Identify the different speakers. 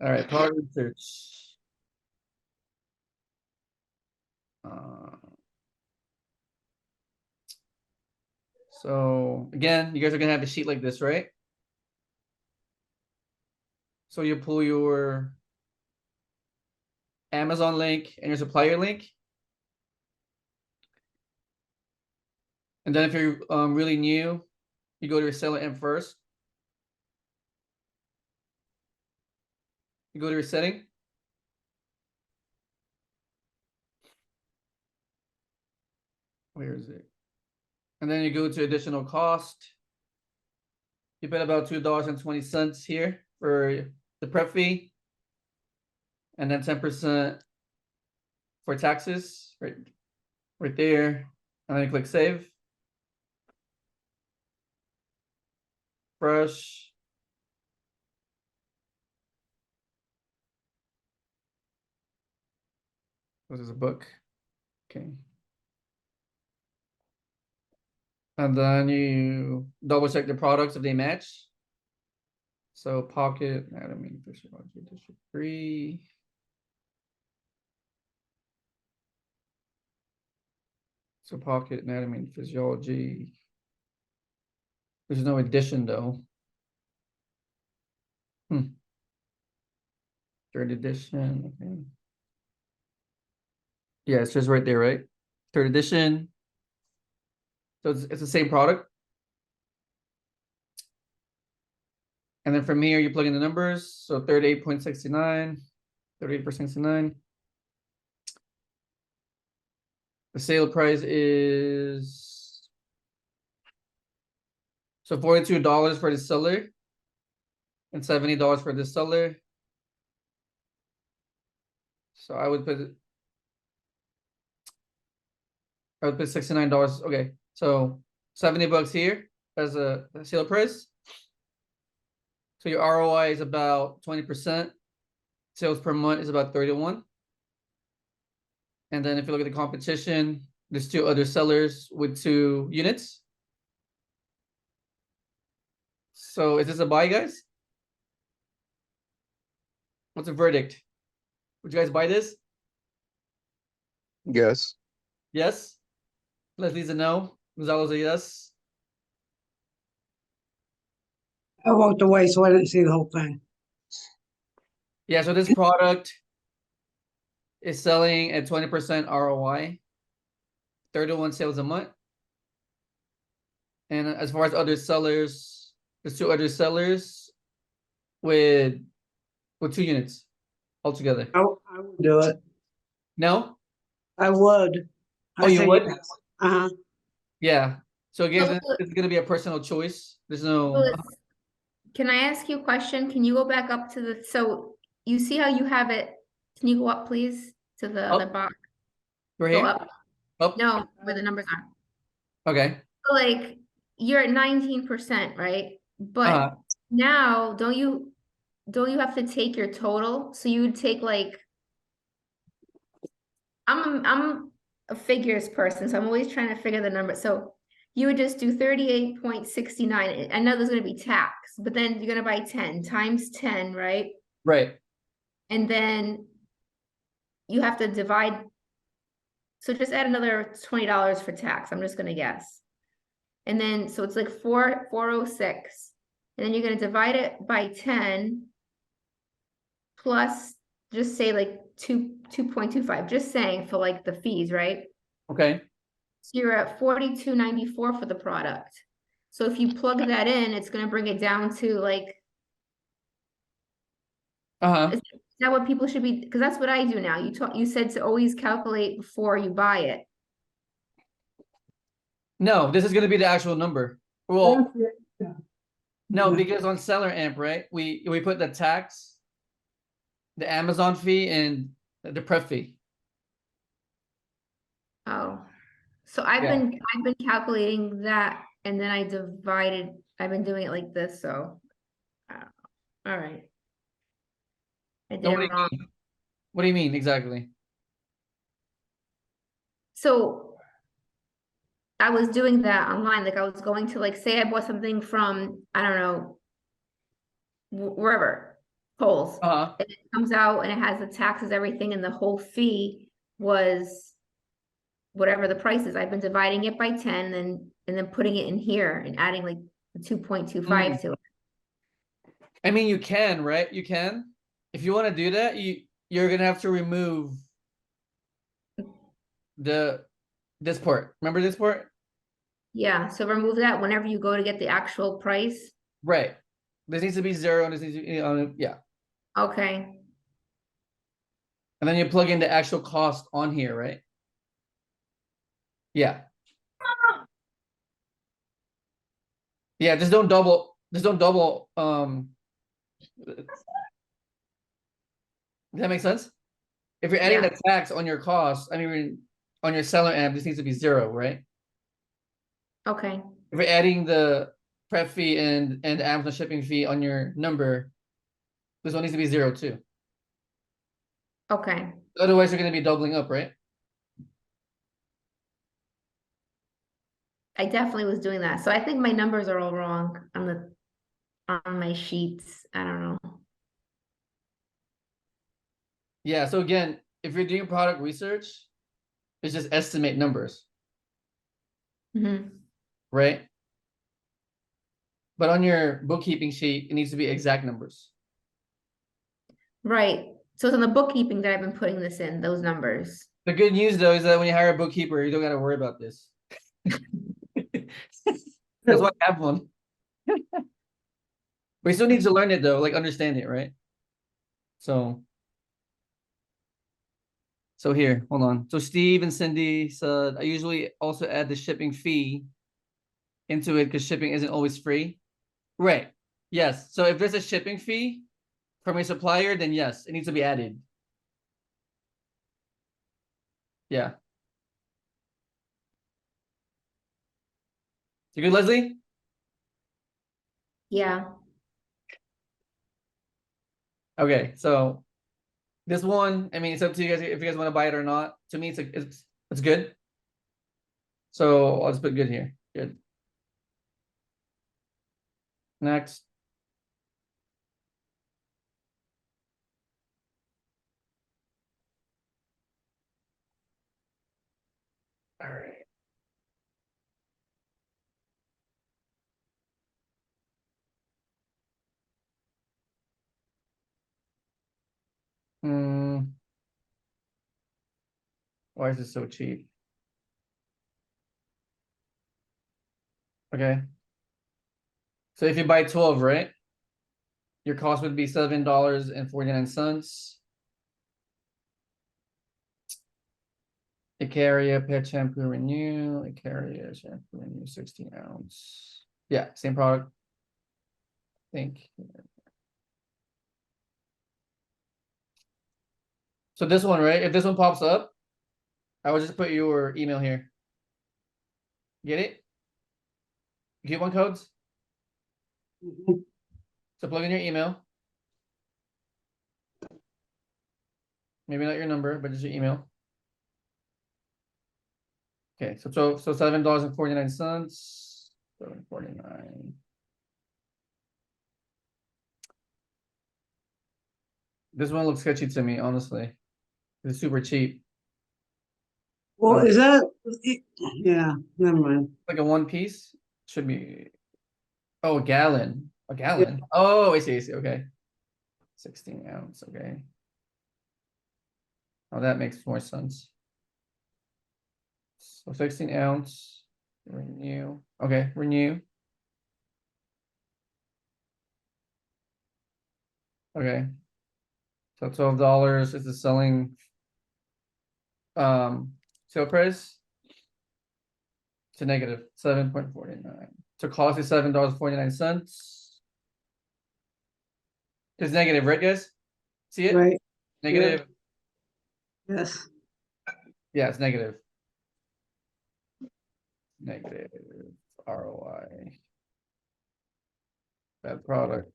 Speaker 1: All right, product research. So again, you guys are gonna have a sheet like this, right? So you pull your Amazon link and your supplier link. And then if you're really new, you go to your seller in first. You go to your setting. Where is it? And then you go to additional cost. You put about $2.20 here for the prep fee. And then 10% for taxes, right there. And then you click save. Brush. This is a book. Okay. And then you double check the products if they match. So Pocket, Anatomy, Physiology, District 3. So Pocket, Anatomy, and Physiology. There's no addition though. Third edition. Okay. Yeah, it's just right there, right? Third edition. So it's the same product. And then from here, you plug in the numbers. So 38.69, 38.69. The sale price is so $42 for the seller and $70 for the seller. So I would put $69. Okay, so 70 bucks here as a sale price. So your ROI is about 20%. Sales per month is about 31. And then if you look at the competition, there's two other sellers with 2 units. So is this a buy, guys? What's the verdict? Would you guys buy this?
Speaker 2: Yes.
Speaker 1: Yes. Leslie's a no. Gonzalo's a yes.
Speaker 3: I walked away, so I didn't see the whole thing.
Speaker 1: Yeah, so this product is selling at 20% ROI, 31 sales a month. And as far as other sellers, there's 2 other sellers with 2 units altogether.
Speaker 3: I would do it.
Speaker 1: No?
Speaker 3: I would.
Speaker 1: Oh, you would?
Speaker 3: Uh-huh.
Speaker 1: Yeah. So again,
Speaker 4: So-
Speaker 1: it's gonna be a personal choice. There's no.
Speaker 4: Louis, can I ask you a question? Can you go back up to the, so you see how you have it? Can you go up, please, to the other
Speaker 1: Up?
Speaker 4: box?
Speaker 1: We're
Speaker 4: Go
Speaker 1: here.
Speaker 4: up.
Speaker 1: Up.
Speaker 4: No, where the numbers are.
Speaker 1: Okay.
Speaker 4: So like, you're at 19%, right? But
Speaker 1: Uh-huh.
Speaker 4: now, don't you have to take your total? So you would take like, I'm a figures person, so I'm always trying to figure the number. So you would just do 38.69. I know there's gonna be tax, but then you're gonna buy 10 times 10, right?
Speaker 1: Right.
Speaker 4: And then you have to divide. So just add another $20 for tax. I'm just gonna guess. And then, so it's like 406. And then you're gonna divide it by 10 plus, just say like 2.25, just saying for like the fees, right?
Speaker 1: Okay.
Speaker 4: So you're at 42.94 for the product. So if you plug that in, it's gonna bring it down to like,
Speaker 1: Uh-huh.
Speaker 4: is that what people should be? Because that's what I do now. You said to always calculate before you buy it.
Speaker 1: No, this is gonna be the actual number. Well,
Speaker 3: Yeah.
Speaker 1: no, because on Seller Amp, right? We put the tax, the Amazon fee, and the prep fee.
Speaker 4: Oh, so I've
Speaker 1: Yeah.
Speaker 4: been calculating that and then I've been doing it like this, so. All right. I did
Speaker 1: No, what do
Speaker 4: it
Speaker 1: you
Speaker 4: wrong.
Speaker 1: mean? What do you mean exactly?
Speaker 4: So I was doing that online, like I was going to like, say I bought something from, I don't know, wherever. Kohl's.
Speaker 1: Uh-huh.
Speaker 4: And it comes out and it has the taxes, everything, and the whole fee was whatever the price is. I've been dividing it by 10 and then putting it in here and adding like 2.25 to it.
Speaker 1: I mean, you can, right? You can. If you want to do that, you're gonna have to remove this part. Remember this part?
Speaker 4: Yeah, so remove that whenever you go to get the actual price.
Speaker 1: Right. This needs to be 0, and this needs to be, yeah.
Speaker 4: Okay,
Speaker 1: And then you plug in the actual cost on here, right? Yeah. Yeah, just don't double, does that make sense? If you're adding
Speaker 4: Yeah.
Speaker 1: the tax on your cost, I mean, on your seller amp, this needs to be 0, right?
Speaker 4: okay,
Speaker 1: If you're adding the prep fee and the Amazon shipping fee on your number, this one needs to be 0 too.
Speaker 4: okay.
Speaker 1: Otherwise, you're gonna be doubling up, right?
Speaker 4: I definitely was doing that. So I think my numbers are all wrong on my sheets. I don't know.
Speaker 1: Yeah, so again, if you're doing product research, it's just estimate numbers,
Speaker 4: Mhm.
Speaker 1: right? But on your bookkeeping sheet, it needs to be exact numbers.
Speaker 4: Right. So it's on the bookkeeping that I've been putting this in, those numbers.
Speaker 1: The good news though is that when you hire a bookkeeper, you don't gotta worry about this. That's why I have one. But you still need to learn it though, like understand it, right? So here, hold on. So Steve and Cindy said, I usually also add the shipping fee into it because shipping isn't always free. Right. Yes. So if there's a shipping fee from a supplier, then yes, it needs to be added. Yeah. You good, Leslie?
Speaker 4: Yeah.
Speaker 1: Okay, so this one, I mean, it's up to you guys if you guys want to buy it or not. To me, it's good. So I'll just put good here. Good. Next. All right. Why is it so cheap? Okay. So if you buy 12, right? Your cost would be $7.49. Icaria pet shampoo renew. Icaria shampoo renew 16 ounce. Yeah, same product. I think. So this one, right? If this one pops up, I would just put your email here. Get it? Coupon codes?
Speaker 3: Mhm.
Speaker 1: So plug in your email. Maybe not your number, but just your email. Okay, so $7.49. $7.49. This one looks sketchy to me, honestly. It's super cheap.
Speaker 3: Well, is that, yeah, never mind.
Speaker 1: Like a one piece. Should be. Oh, a gallon. A gallon. Oh, I see, okay. 16 ounce, okay. Oh, that makes more sense. So 16 ounce. Renew. Okay, renew. Okay. So $12 is the selling sale price to negative 7.49. So cost is $7.49. It's negative, right, guys? See it?
Speaker 3: Right,
Speaker 1: Negative.
Speaker 3: yes.
Speaker 1: Yeah, it's negative. Negative ROI. Bad product.